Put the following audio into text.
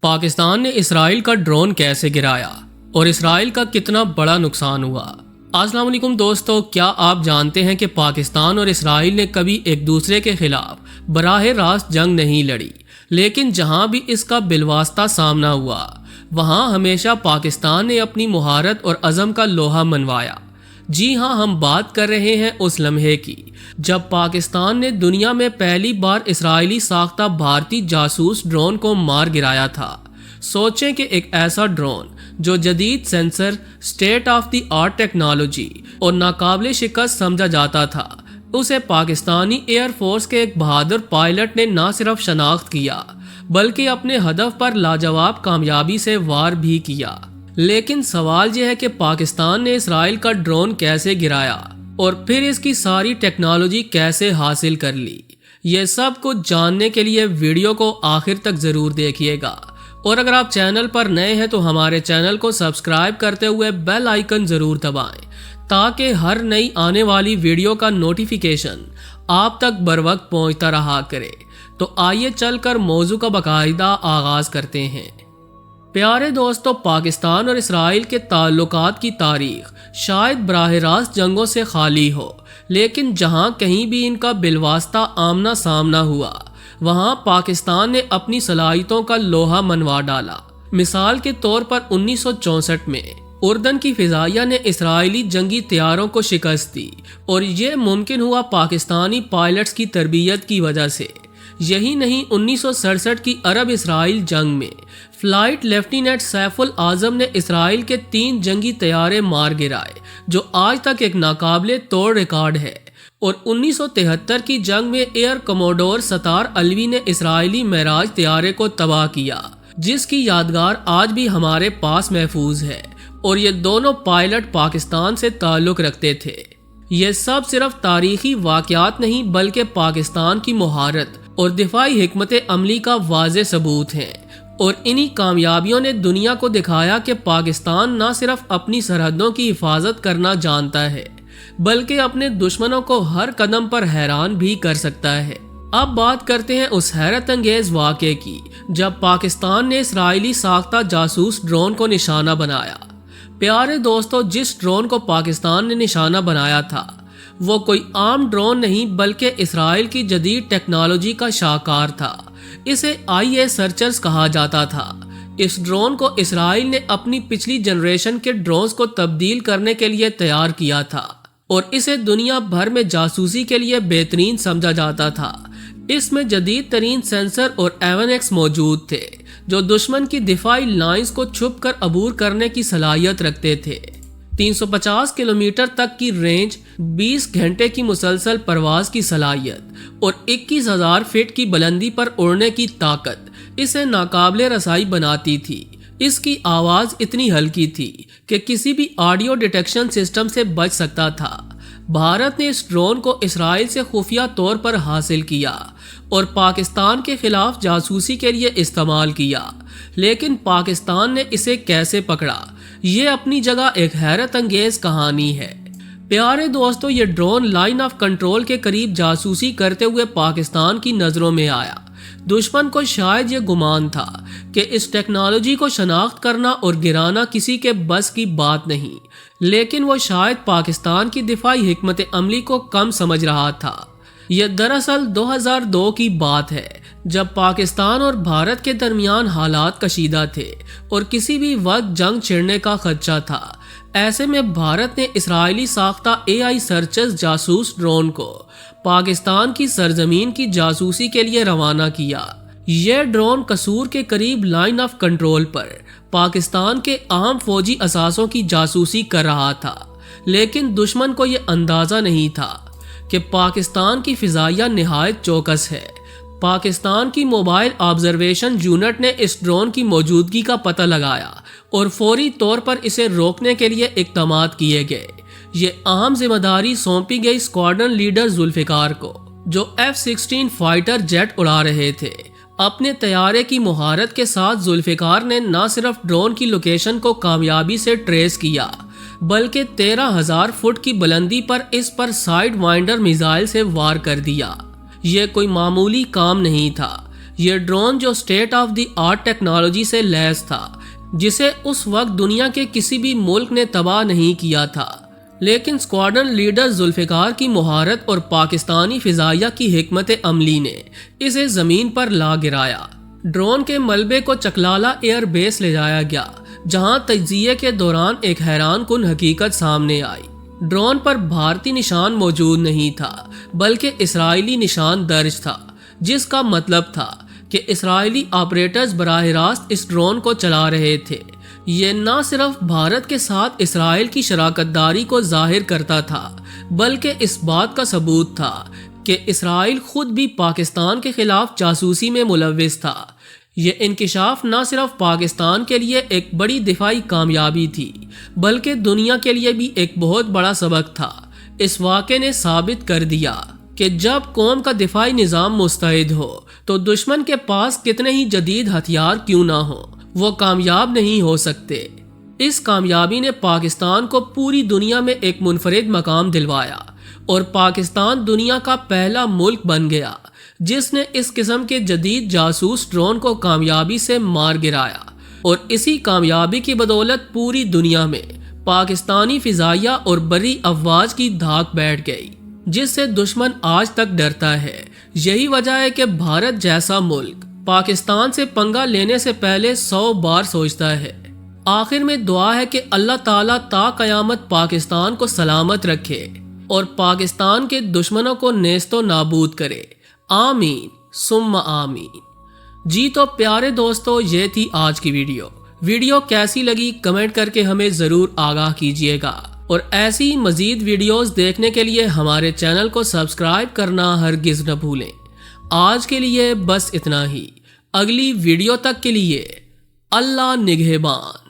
پاکستان نے اسرائیل کا ڈرون کیسے گرایا اور اسرائیل کا کتنا بڑا نقصان ہوا؟ السلام علیکم دوستو، کیا آپ جانتے ہیں کہ پاکستان اور اسرائیل نے کبھی ایک دوسرے کے خلاف براہ راست جنگ نہیں لڑی، لیکن جہاں بھی اس کا بالواسطہ سامنا ہوا وہاں ہمیشہ پاکستان نے اپنی مہارت اور عزم کا لوہا منوایا۔ جی ہاں، ہم بات کر رہے ہیں اس لمحے کی جب پاکستان نے دنیا میں پہلی بار اسرائیلی ساختہ بھارتی جاسوس ڈرون کو مار گرایا تھا۔ سوچیں کہ ایک ایسا ڈرون جو جدید sensor, state of the art technology اور ناقابل شکست سمجھا جاتا تھا، اسے پاکستانی ایئر فورس کے ایک بہادر پائلٹ نے نہ صرف شناخت کیا بلکہ اپنے ہدف پر لاجواب کامیابی سے وار بھی کیا۔ لیکن سوال یہ ہے کہ پاکستان نے اسرائیل کا ڈرون کیسے گرایا اور پھر اس کی ساری ٹیکنالوجی کیسے حاصل کر لی؟ یہ سب کچھ جاننے کے لیے ویڈیو کو آخر تک ضرور دیکھیے گا، اور اگر آپ چینل پر نئے ہیں تو ہمارے چینل کو سبسکرائب کرتے ہوئے بیل آئیکن ضرور دبائیں تاکہ ہر نئی آنے والی ویڈیو کا نوٹیفیکیشن آپ تک بروقت پہنچتا رہا کرے۔ تو آئیے چل کر موضوع کا باقاعدہ آغاز کرتے ہیں۔ پیارے دوستو، پاکستان اور اسرائیل کے تعلقات کی تاریخ شاید براہ راست جنگوں سے خالی ہو، لیکن جہاں کہیں بھی ان کا بالواسطہ آمنا سامنا ہوا وہاں پاکستان نے اپنی صلاحیتوں کا لوہا منوا ڈالا۔ مثال کے طور پر 1964 میں اردن کی فضائیہ نے اسرائیلی جنگی طیاروں کو شکست دی، اور یہ ممکن ہوا پاکستانی پائلٹس کی تربیت کی وجہ سے۔ یہی نہیں، 1967 کی عرب اسرائیل جنگ میں فلائٹ لیفٹیننٹ سیف الاعظم نے اسرائیل کے 3 جنگی طیارے مار گرائے، جو آج تک ایک ناقابل توڑ ریکارڈ ہے۔ اور 1973 کی جنگ میں ایئر کموڈور ستار الوی نے اسرائیلی معراج طیارے کو تباہ کیا، جس کی یادگار آج بھی ہمارے پاس محفوظ ہے، اور یہ دونوں پائلٹ پاکستان سے تعلق رکھتے تھے۔ یہ سب صرف تاریخی واقعات نہیں بلکہ پاکستان کی مہارت اور دفاعی حکمت عملی کا واضح ثبوت ہیں، اور انہی کامیابیوں نے دنیا کو دکھایا کہ پاکستان نہ صرف اپنی سرحدوں کی حفاظت کرنا جانتا ہے بلکہ اپنے دشمنوں کو ہر قدم پر حیران بھی کر سکتا ہے۔ اب بات کرتے ہیں اس حیرت انگیز واقعے کی جب پاکستان نے اسرائیلی ساختہ جاسوس ڈرون کو نشانہ بنایا۔ پیارے دوستو، جس ڈرون کو پاکستان نے نشانہ بنایا تھا وہ کوئی عام ڈرون نہیں بلکہ اسرائیل کی جدید ٹیکنالوجی کا شاہکار تھا۔ اسے IA سرچرز کہا جاتا تھا۔ اس ڈرون کو اسرائیل نے اپنی پچھلی جنریشن کے ڈرونز کو تبدیل کرنے کے لیے تیار کیا تھا، اور اسے دنیا بھر میں جاسوسی کے لیے بہترین سمجھا جاتا تھا۔ اس میں جدید ترین سینسر اور AWACS موجود تھے جو دشمن کی دفاعی لائنز کو چھپ کر عبور کرنے کی صلاحیت رکھتے تھے۔ 350 کلومیٹر تک کی رینج، 20 گھنٹے کی مسلسل پرواز کی صلاحیت اور 21,000 فٹ کی بلندی پر اڑنے کی طاقت اسے ناقابل رسائی بناتی تھی۔ اس کی آواز اتنی ہلکی تھی کہ کسی بھی آڈیو ڈیٹیکشن سسٹم سے بچ سکتا تھا۔ بھارت نے اس ڈرون کو اسرائیل سے خفیہ طور پر حاصل کیا اور پاکستان کے خلاف جاسوسی کے لیے استعمال کیا، لیکن پاکستان نے اسے کیسے پکڑا، یہ اپنی جگہ ایک حیرت انگیز کہانی ہے۔ پیارے دوستو، یہ ڈرون لائن آف کنٹرول کے قریب جاسوسی کرتے ہوئے پاکستان کی نظروں میں آیا۔ دشمن کو شاید یہ گمان تھا کہ اس ٹیکنالوجی کو شناخت کرنا اور گرانا کسی کے بس کی بات نہیں، لیکن وہ شاید پاکستان کی دفاعی حکمت عملی کو کم سمجھ رہا تھا۔ یہ دراصل 2002 کی بات ہے جب پاکستان اور بھارت کے درمیان حالات کشیدہ تھے اور کسی بھی وقت جنگ چھڑنے کا خدشہ تھا۔ ایسے میں بھارت نے اسرائیلی ساختہ AI سرچرز جاسوس ڈرون کو پاکستان کی سرزمین کی جاسوسی کے لیے روانہ کیا۔ یہ ڈرون قصور کے قریب لائن آف کنٹرول پر پاکستان کے اہم فوجی اثاثوں کی جاسوسی کر رہا تھا، لیکن دشمن کو یہ اندازہ نہیں تھا کہ پاکستان کی فضائیہ نہایت چوکس ہے۔ پاکستان کی موبائل آبزرویشن یونٹ نے اس ڈرون کی موجودگی کا پتہ لگایا اور فوری طور پر اسے روکنے کے لیے اقدامات کیے گئے۔ یہ اہم ذمہ داری سونپی گئی اسکواڈرن لیڈر ذوالفقار کو، جو F-16 فائٹر جیٹ اڑا رہے تھے۔ اپنے طیارے کی مہارت کے ساتھ ذوالفقار نے نہ صرف ڈرون کی لوکیشن کو کامیابی سے ٹریس کیا بلکہ 13,000 فٹ کی بلندی پر اس پر سائیڈ وائنڈر میزائل سے وار کر دیا۔ یہ کوئی معمولی کام نہیں تھا، یہ ڈرون جو state of the art technology سے لیس تھا، جسے اس وقت دنیا کے کسی بھی ملک نے تباہ نہیں کیا تھا، لیکن اسکواڈرن لیڈر ذوالفقار کی مہارت اور پاکستانی فضائیہ کی حکمت عملی نے اسے زمین پر لا گرایا۔ ڈرون کے ملبے کو چکلالہ ایئر بیس لے جایا گیا، جہاں تجزیے کے دوران ایک حیران کن حقیقت سامنے آئی۔ ڈرون پر بھارتی نشان موجود نہیں تھا، بلکہ اسرائیلی نشان درج تھا، جس کا مطلب تھا کہ اسرائیلی آپریٹرز براہ راست اس ڈرون کو چلا رہے تھے۔ یہ نہ صرف بھارت کے ساتھ اسرائیل کی شراکت داری کو ظاہر کرتا تھا، بلکہ اس بات کا ثبوت تھا کہ اسرائیل خود بھی پاکستان کے خلاف جاسوسی میں ملوث تھا۔ یہ انکشاف نہ صرف پاکستان کے لیے ایک بڑی دفاعی کامیابی تھی، بلکہ دنیا کے لیے بھی ایک بہت بڑا سبق تھا۔ اس واقعے نے ثابت کر دیا کہ جب قوم کا دفاعی نظام مستعد ہو تو دشمن کے پاس کتنے ہی جدید ہتھیار کیوں نہ ہوں، وہ کامیاب نہیں ہو سکتے۔ اس کامیابی نے پاکستان کو پوری دنیا میں ایک منفرد مقام دلوایا اور پاکستان دنیا کا پہلا ملک بن گیا جس نے اس قسم کے جدید جاسوس ڈرون کو کامیابی سے مار گرایا، اور اسی کامیابی کی بدولت پوری دنیا میں پاکستانی فضائیہ اور بری افواج کی دھاک بیٹھ گئی، جس سے دشمن آج تک ڈرتا ہے۔ یہی وجہ ہے کہ بھارت جیسا ملک پاکستان سے پنگا لینے سے پہلے 100 بار سوچتا ہے۔ آخر میں دعا ہے کہ اللہ تعالیٰ تا قیامت پاکستان کو سلامت رکھے اور پاکستان کے دشمنوں کو نیست و نابود کرے۔ آمین ثم آمین۔ جی تو پیارے دوستو، یہ تھی آج کی ویڈیو کیسی لگی کمنٹ کر کے ہمیں ضرور آگاہ کیجیے گا، اور ایسی مزید ویڈیوز دیکھنے کے لیے ہمارے چینل کو سبسکرائب کرنا ہرگز نہ بھولیں۔ آج کے لیے بس اتنا ہی، اگلی ویڈیو تک کے لیے اللہ نگہبان۔